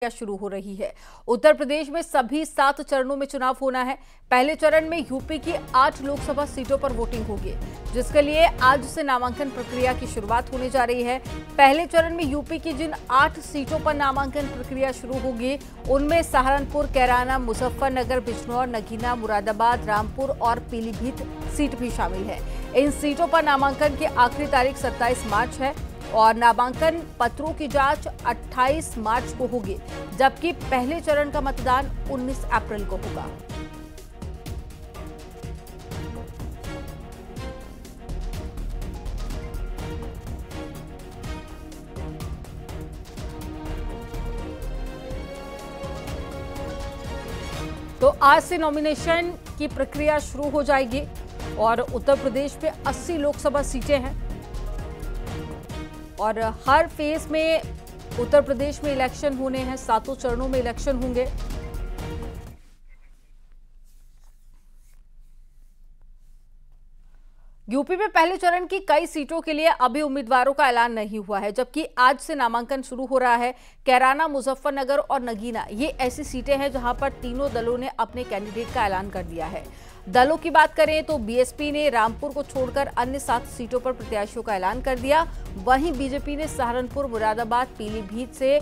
शुरू हो रही है। उत्तर प्रदेश में सभी 7 चरणों में चुनाव होना है। पहले चरण में यूपी की 8 लोकसभा सीटों पर वोटिंग होगी, जिसके लिए आज से नामांकन प्रक्रिया की शुरुआत होने जा रही है। पहले चरण में यूपी की जिन 8 सीटों पर नामांकन प्रक्रिया शुरू होगी, उनमें सहारनपुर, कैराना, मुजफ्फरनगर, बिजनौर, नगीना, मुरादाबाद, रामपुर और पीलीभीत सीट भी शामिल है। इन सीटों पर नामांकन की आखिरी तारीख 27 मार्च है और नामांकन पत्रों की जांच 28 मार्च को होगी, जबकि पहले चरण का मतदान 19 अप्रैल को होगा। तो आज से नॉमिनेशन की प्रक्रिया शुरू हो जाएगी और उत्तर प्रदेश में 80 लोकसभा सीटें हैं और हर फेज में उत्तर प्रदेश में इलेक्शन होने हैं। 7 चरणों में इलेक्शन होंगे। यूपी में पहले चरण की कई सीटों के लिए अभी उम्मीदवारों का ऐलान नहीं हुआ है, जबकि आज से नामांकन शुरू हो रहा है। कैराना, मुजफ्फरनगर और नगीना ये ऐसी सीटें हैं जहां पर तीनों दलों ने अपने कैंडिडेट का ऐलान कर दिया है। दलों की बात करें तो बीएसपी ने रामपुर को छोड़कर अन्य 7 सीटों पर प्रत्याशियों का ऐलान कर दिया। वहीं बीजेपी ने सहारनपुर, मुरादाबाद, पीलीभीत से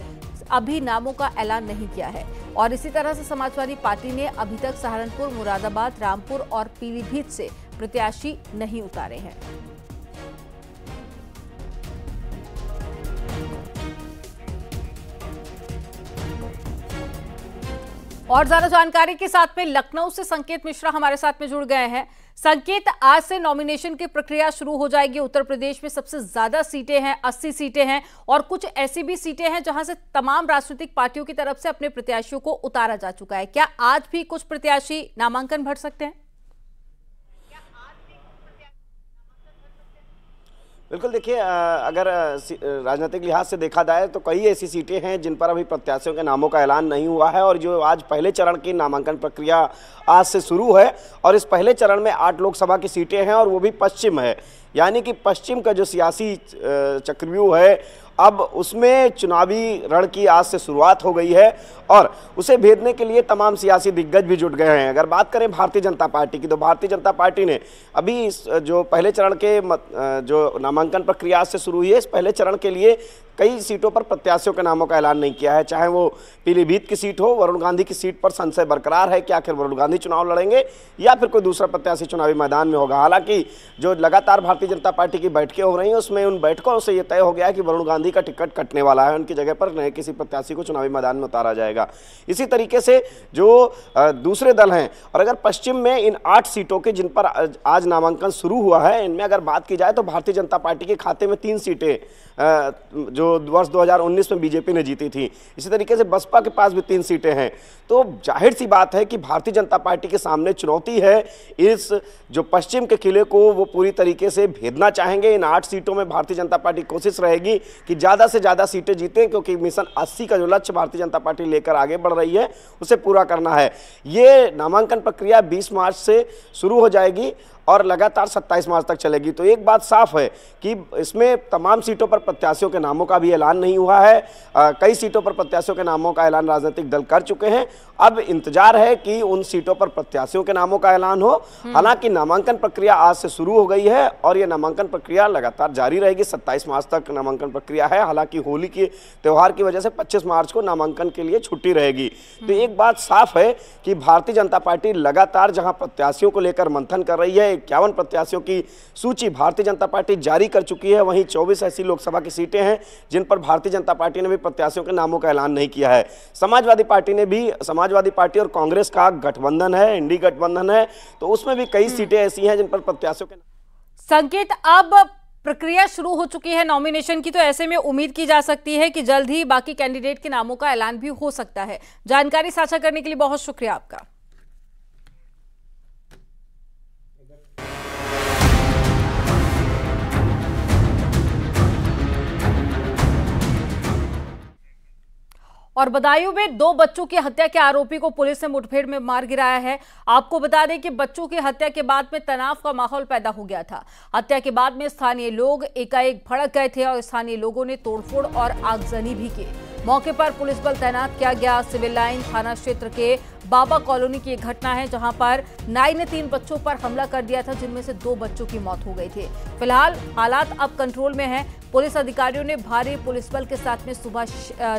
अभी नामों का ऐलान नहीं किया है और इसी तरह से समाजवादी पार्टी ने अभी तक सहारनपुर, मुरादाबाद, रामपुर और पीलीभीत से प्रत्याशी नहीं उतारे हैं। और ज्यादा जानकारी के साथ में लखनऊ से संकेत मिश्रा हमारे साथ में जुड़ गए हैं। संकेत, आज से नॉमिनेशन की प्रक्रिया शुरू हो जाएगी। उत्तर प्रदेश में सबसे ज्यादा सीटें हैं, 80 सीटें हैं और कुछ ऐसी भी सीटें हैं जहां से तमाम राजनीतिक पार्टियों की तरफ से अपने प्रत्याशियों को उतारा जा चुका है। क्या आज भी कुछ प्रत्याशी नामांकन भर सकते हैं? बिल्कुल, देखिए, अगर राजनीतिक लिहाज से देखा जाए तो कई ऐसी सीटें हैं जिन पर अभी प्रत्याशियों के नामों का ऐलान नहीं हुआ है और जो आज पहले चरण की नामांकन प्रक्रिया आज से शुरू है और इस पहले चरण में 8 लोकसभा की सीटें हैं और वो भी पश्चिम है, यानी कि पश्चिम का जो सियासी चक्रव्यूह है अब उसमें चुनावी रण की आज से शुरुआत हो गई है और उसे भेदने के लिए तमाम सियासी दिग्गज भी जुट गए हैं। अगर बात करें भारतीय जनता पार्टी की, तो भारतीय जनता पार्टी ने अभी इस जो पहले चरण के जो नामांकन प्रक्रिया से शुरू हुई है, इस पहले चरण के लिए कई सीटों पर प्रत्याशियों के नामों का ऐलान नहीं किया है। चाहे वो पीलीभीत की सीट हो, वरुण गांधी की सीट पर संशय बरकरार है कि आखिर वरुण गांधी चुनाव लड़ेंगे या फिर कोई दूसरा प्रत्याशी चुनावी मैदान में होगा। हालांकि जो लगातार भारतीय जनता पार्टी की बैठकें हो रही हैं, उसमें उन बैठकों से ये तय हो गया कि वरुण गांधी का टिकट कटने वाला है, उनकी जगह पर नए किसी प्रत्याशी को चुनावी मैदान में उतारा जाएगा। इसी तरीके से जो दूसरे दल हैं, और अगर पश्चिम में इन 8 सीटों के जिन पर आज नामांकन शुरू हुआ है, इनमें अगर बात की जाए तो भारतीय जनता पार्टी के खाते में 3 सीटें जो वर्ष 2019 में बीजेपी ने जीती थी, इसी तरीके से बसपा के पास भी 3 सीटें हैं। तो जाहिर सी बात है कि भारतीय जनता पार्टी के सामने चुनौती है। इस जो पश्चिम के किले को वो पूरी तरीके से भेदना चाहेंगे। इन 8 सीटों में भारतीय जनता पार्टी कोशिश रहेगी कि ज़्यादा से ज़्यादा सीटें जीतें, क्योंकि मिशन 80 का जो लक्ष्य भारतीय जनता पार्टी लेकर आगे बढ़ रही है उसे पूरा करना है। ये नामांकन प्रक्रिया 20 मार्च से शुरू हो जाएगी और लगातार 27 मार्च तक चलेगी। तो एक बात साफ है कि इसमें तमाम सीटों पर प्रत्याशियों के नामों का भी ऐलान नहीं हुआ है। कई सीटों पर प्रत्याशियों के नामों का ऐलान राजनीतिक दल कर चुके हैं। अब इंतजार है कि उन सीटों पर प्रत्याशियों के नामों का ऐलान हो। हालांकि नामांकन प्रक्रिया आज से शुरू हो गई है और यह नामांकन प्रक्रिया लगातार जारी रहेगी। 27 मार्च तक नामांकन प्रक्रिया है। हालांकि होली के त्यौहार की वजह से 25 मार्च को नामांकन के लिए छुट्टी रहेगी। तो एक बात साफ है कि भारतीय जनता पार्टी लगातार जहां प्रत्याशियों को लेकर मंथन कर रही है, 51 प्रत्याशियों की सूची भारतीय जनता पार्टी जारी कर चुकी है। वहीं 24 ऐसी लोकसभा की सीटें हैं जिन पर भारतीय जनता पार्टी ने भी प्रत्याशियों के नामों का ऐलान नहीं किया है। समाजवादी पार्टी और कांग्रेस का गठबंधन है, इंडी गठबंधन है, तो उसमें भी कई सीटें ऐसी हैं जिन पर प्रत्याशियों के संकेत अब प्रक्रिया शुरू हो चुकी है नॉमिनेशन की, तो ऐसे में उम्मीद की जा सकती है कि जल्द ही बाकी कैंडिडेट के नामों का ऐलान भी हो सकता है। जानकारी साझा करने के लिए बहुत शुक्रिया आपका। और बदायूं में 2 बच्चों की हत्या के आरोपी को पुलिस ने मुठभेड़ में मार गिराया है। आपको बता दें कि बच्चों की हत्या के बाद में तनाव का माहौल पैदा हो गया था। हत्या के बाद में स्थानीय लोग एकाएक भड़क गए थे और स्थानीय लोगों ने तोड़फोड़ और आगजनी भी की। मौके पर पुलिस बल तैनात किया गया। सिविल लाइन थाना क्षेत्र के बाबा कॉलोनी की एक घटना है, जहां पर नाई ने 3 बच्चों पर हमला कर दिया था, जिनमें से 2 बच्चों की मौत हो गई थी। फिलहाल हालात अब कंट्रोल में हैं। पुलिस अधिकारियों ने भारी पुलिस बल के साथ में सुबह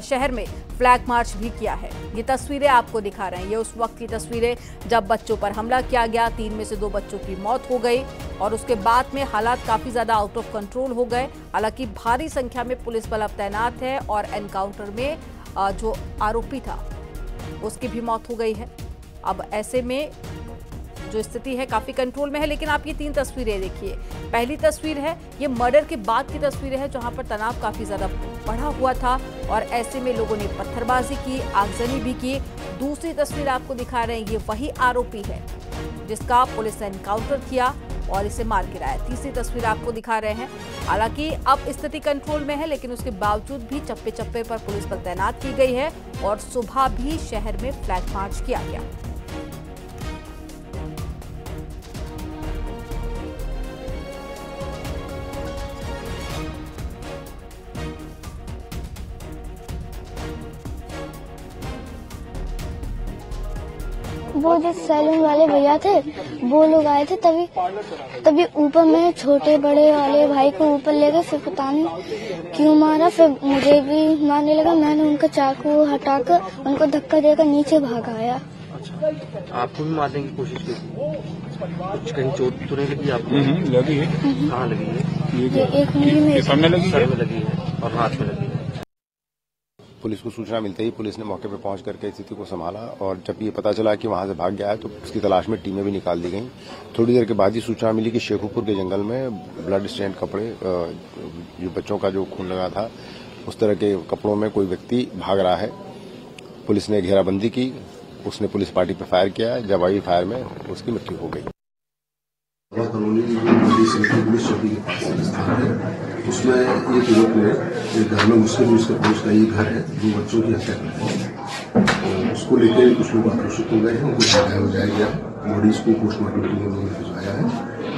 शहर में फ्लैग मार्च भी किया है। ये तस्वीरें आपको दिखा रहे हैं, ये उस वक्त की तस्वीरें जब बच्चों पर हमला किया गया। 3 में से 2 बच्चों की मौत हो गई और उसके बाद में हालात काफी ज्यादा आउट ऑफ कंट्रोल हो गए। हालांकि भारी संख्या में पुलिस बल अब तैनात है और एनकाउंटर में जो आरोपी था उसकी भी मौत हो गई है। अब ऐसे में जो स्थिति है काफी कंट्रोल में है। लेकिन आप ये 3 तस्वीरें देखिए। पहली तस्वीर है ये मर्डर के बाद की तस्वीरें हैं, जहां पर तनाव काफी ज्यादा बढ़ा हुआ था और ऐसे में लोगों ने पत्थरबाजी की, आगजनी भी की। दूसरी तस्वीर आपको दिखा रहे हैं, ये वही आरोपी है जिसका पुलिस ने एनकाउंटर किया और इसे मार गिराया। तीसरी तस्वीर आपको दिखा रहे हैं। हालांकि अब स्थिति कंट्रोल में है, लेकिन उसके बावजूद भी चप्पे चप्पे पर पुलिस बल तैनात की गई है और सुबह भी शहर में फ्लैग मार्च किया गया। वो जो सैलून वाले भैया थे वो लोग आए थे, तभी ऊपर में छोटे बड़े वाले भाई को ऊपर ले गए। फिर पता नहीं क्यों मारा, फिर मुझे भी मारने लगा। मैंने उनका चाकू हटाकर उनको धक्का देकर नीचे भागाया। अच्छा, आपको भी मारने की कोशिश की थी? कहीं चोट तो नहीं लगी आपको? लगी है। कहाँ लगी है? ये एक मुंह में सामने लगी सर में लगी है और हाथ में लगी है। पुलिस को सूचना मिलते ही पुलिस ने मौके पर पहुंच करके स्थिति को संभाला और जब ये पता चला कि वहां से भाग गया है तो उसकी तलाश में टीमें भी निकाल दी गई। थोड़ी देर के बाद ही सूचना मिली कि शेखुपुर के जंगल में ब्लड स्टेन कपड़े, जो बच्चों का जो खून लगा था उस तरह के कपड़ों में कोई व्यक्ति भाग रहा है। पुलिस ने घेराबंदी की, उसने पुलिस पार्टी पर फायर किया। जवाबी फायर में उसकी मृत्यु हो गई। कॉलोनी पुलिस चौकी के पास स्थान है, उसमें एक युवक ने एक घर में मुस्लिम उसका पुलिस का ये घर है, 2 बच्चों की हत्या कर दी। तो उसको लेकर कुछ लोग आक्रोशित हो गए हैं, उनको सजाया हो जाया गया। बॉडीज को पोस्टमार्टम के लिए लोगों ने भिजवाया है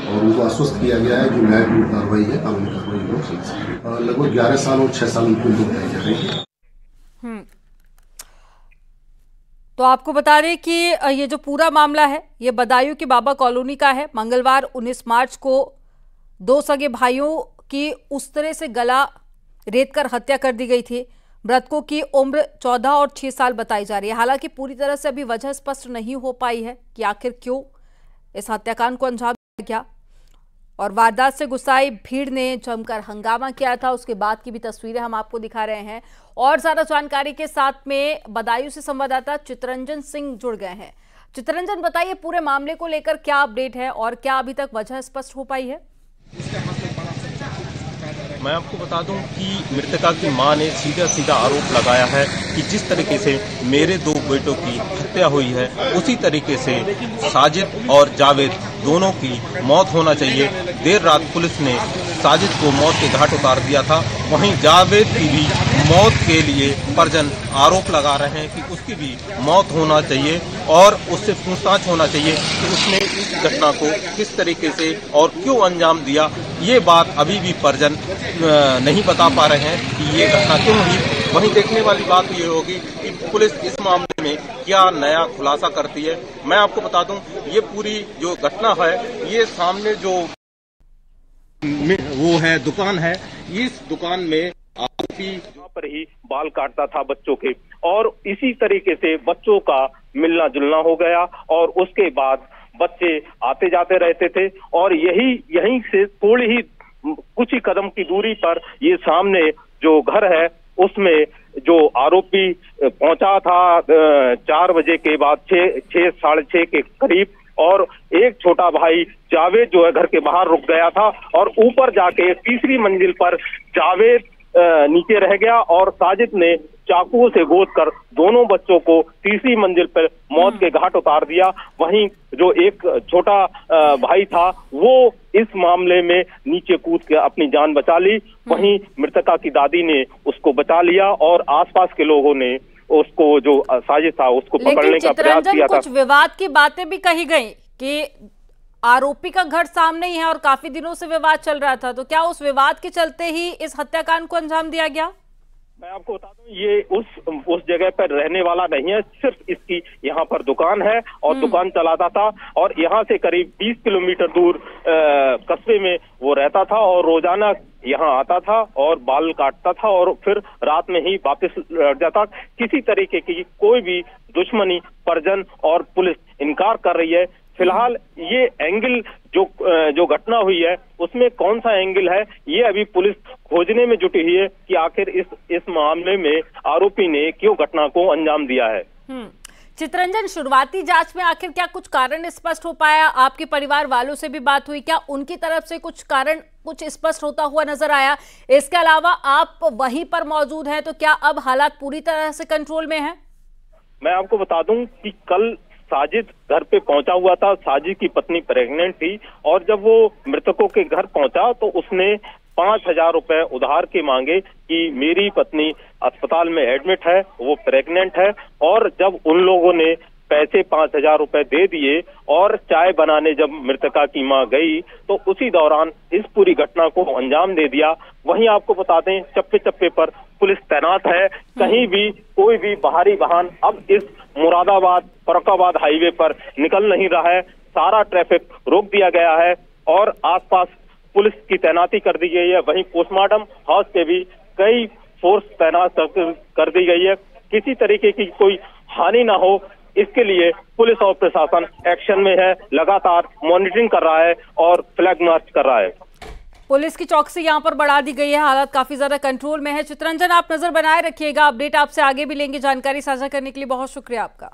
और उनको आश्वस्त किया गया है कि न्यायपूर्ण कार्रवाई है, कानूनी कार्रवाई हो। लगभग 11 साल और 6 साल उनको बताई जा रही है। तो आपको बता दें कि ये जो पूरा मामला है ये बदायूं की बाबा कॉलोनी का है। मंगलवार 19 मार्च को 2 सगे भाइयों की उस तरह से गला रेतकर हत्या कर दी गई थी। मृतकों की उम्र 14 और 6 साल बताई जा रही है। हालांकि पूरी तरह से अभी वजह स्पष्ट नहीं हो पाई है कि आखिर क्यों इस हत्याकांड को अंजाम दिया गया। और वारदात से गुस्साई भीड़ ने जमकर हंगामा किया था। उसके बाद की भी तस्वीरें हम आपको दिखा रहे हैं। और ज्यादा जानकारी के साथ में बदायूं से संवाददाता चितरंजन सिंह जुड़ गए हैं। चितरंजन, बताइए पूरे मामले को लेकर क्या अपडेट है और क्या अभी तक वजह स्पष्ट हो पाई है? मैं आपको बता दूं कि मृतका की मां ने सीधा आरोप लगाया है कि जिस तरीके से मेरे 2 बेटों की हत्या हुई है उसी तरीके से साजिद और जावेद दोनों की मौत होना चाहिए। देर रात पुलिस ने साजिद को मौत के घाट उतार दिया था, वहीं जावेद की भी मौत के लिए परिजन आरोप लगा रहे हैं कि उसकी भी मौत होना चाहिए और उससे पूछताछ होना चाहिए कि उसने इस घटना को किस तरीके से और क्यों अंजाम दिया। ये बात अभी भी परिजन नहीं बता पा रहे हैं कि ये घटना क्यों हुई। वहीं देखने वाली बात ये होगी कि पुलिस इस मामले में क्या नया खुलासा करती है। मैं आपको बता दूं ये पूरी जो घटना है ये सामने जो वो है दुकान है, इस दुकान में आरोपी यहाँ पर ही बाल काटता था बच्चों के और इसी तरीके से बच्चों का मिलना जुलना हो गया और उसके बाद बच्चे आते जाते रहते थे और यहीं से थोड़ी ही कुछ ही कदम की दूरी पर ये सामने जो घर है उसमें जो आरोपी पहुंचा था 4 बजे के बाद 6 साढ़े 6 के करीब और एक छोटा भाई जावेद जो है घर के बाहर रुक गया था और ऊपर जाके 3री मंजिल पर जावेद नीचे रह गया और साजिद ने चाकुओं से गोद कर दोनों बच्चों को 3री मंजिल पर मौत के घाट उतार दिया। वहीं जो एक छोटा भाई था वो इस मामले में नीचे कूद के अपनी जान बचा ली। वहीं मृतका की दादी ने उसको बचा लिया और आसपास के लोगों ने उसको जो साजिद था उसको पकड़ने का प्रयास किया था। कुछ विवाद की बातें भी कही गई कि आरोपी का घर सामने ही है और काफी दिनों से विवाद चल रहा था, तो क्या उस विवाद के चलते ही इस हत्याकांड को अंजाम दिया गया? मैं आपको बता दूं, ये उस जगह पर रहने वाला नहीं है, सिर्फ इसकी यहाँ पर दुकान है और दुकान चलाता था और यहाँ से करीब 20 किलोमीटर दूर कस्बे में वो रहता था और रोजाना यहाँ आता था और बाल काटता था और फिर रात में ही वापस लौट जाता। किसी तरीके की कोई भी दुश्मनी परिजन और पुलिस इनकार कर रही है। फिलहाल ये एंगल जो घटना हुई है उसमें कौन सा एंगल है, ये अभी पुलिस खोजने में जुटी हुई है कि आखिर इस मामले में आरोपी ने क्यों घटना को अंजाम दिया है। चितरंजन, शुरुआती जांच में आखिर क्या कुछ कारण स्पष्ट हो पाया? आपके परिवार वालों से भी बात हुई, क्या उनकी तरफ से कुछ कारण कुछ स्पष्ट होता हुआ नजर आया? इसके अलावा आप वहीं पर मौजूद हैं, तो क्या अब हालात पूरी तरह से कंट्रोल में हैं? मैं आपको बता दूं कि कल साजिद घर पे पहुंचा हुआ था। साजिद की पत्नी प्रेग्नेंट थी और जब वो मृतकों के घर पहुंचा तो उसने 5,000 रुपए उधार के मांगे कि मेरी पत्नी अस्पताल में एडमिट है, वो प्रेग्नेंट है। और जब उन लोगों ने पैसे 5,000 रुपए दे दिए और चाय बनाने जब मृतका की मां गई तो उसी दौरान इस पूरी घटना को अंजाम दे दिया। वहीं आपको बता दें, चप्पे चप्पे पर पुलिस तैनात है, कहीं भी कोई भी बाहरी वाहन अब इस मुरादाबाद फर्रुखाबाद हाईवे पर निकल नहीं रहा है। सारा ट्रैफिक रोक दिया गया है और आसपास पुलिस की तैनाती कर दी गई है। वहीं पोस्टमार्टम हाउस पे भी कई फोर्स तैनात कर दी गई है। किसी तरीके की कोई हानि ना हो, इसके लिए पुलिस और प्रशासन एक्शन में है, लगातार मॉनिटरिंग कर रहा है और फ्लैग मार्च कर रहा है। पुलिस की चौकसी यहां पर बढ़ा दी गई है, हालात काफी ज्यादा कंट्रोल में है। चितरंजन, आप नजर बनाए रखिएगा, अपडेट आपसे आगे भी लेंगे। जानकारी साझा करने के लिए बहुत शुक्रिया आपका।